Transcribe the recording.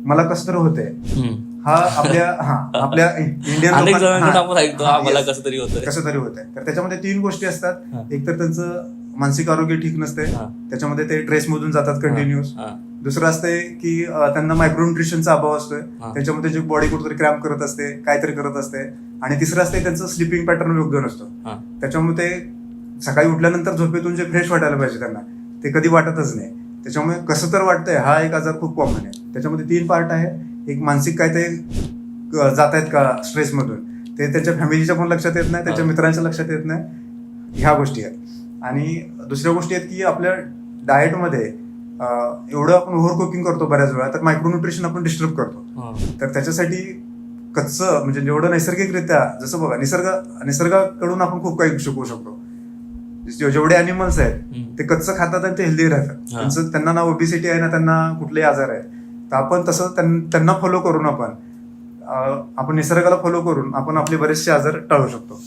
मला कसं तर होतंय, हा आपल्या इंडियन अनेक जणांकडून आपण ऐकतो हा, मला yes. कसं तरी होतं. कसं तरी होतंय. तर त्याच्यामध्ये 3 गोष्टी असतात. हा. एक तर त्यांचं मानसिक आरोग्य ठीक नसते, हा. त्याच्यामध्ये ते ट्रेस मधून जातात कंटिन्युअस. हा. दुसरं असते की त्यांना मायक्रोन्युट्रिशनचा अभाव असतोय, हा. त्याच्यामध्ये जी बॉडी कुठेतरी क्रॅम्प करत असते, काहीतरी करत असते. आणि तिसरं असते त्यांचं स्लिपिंग पॅटर्न योग्य नसतो, हा. त्याच्यामुळे ते सकाळी उठल्यानंतर झोपेतून जे फ्रेश वाटायला पाहिजे त्यांना ते कधी वाटतच नाही. त्याच्यामुळे कसं तर वाटतंय हा एक आजार खूप कॉमन आहे. त्याच्यामध्ये 3 पार्ट आहे. एक मानसिक काय ते जात आहेत का स्ट्रेसमधून, ते त्याच्या फॅमिलीच्या पण लक्षात येत नाही, त्याच्या मित्रांच्या लक्षात येत नाही, ह्या गोष्टी आहेत. आणि दुसऱ्या गोष्टी आहेत की आपल्या डाएटमध्ये एवढं आपण ओव्हर कुकिंग करतो बऱ्याच वेळा, तर मायक्रोन्युट्रिशन आपण डिस्टर्ब करतो. तर त्याच्यासाठी कच्चं म्हणजे जेवढं नैसर्गिकरित्या, जसं बघा निसर्गाकडून आपण खूप काही शिकू शकतो. जेवढे अॅनिमल्स आहेत ते कच्चं खातात आणि ते हेल्दी राहतात, त्यांना ना ओबेसिटी आहे ना त्यांना कुठलेही आजार आहे. तर आपण तसं त्यांना फॉलो करून आपण निसर्गाला फॉलो करून आपण आपले बरेचसे आजार टाळू शकतो.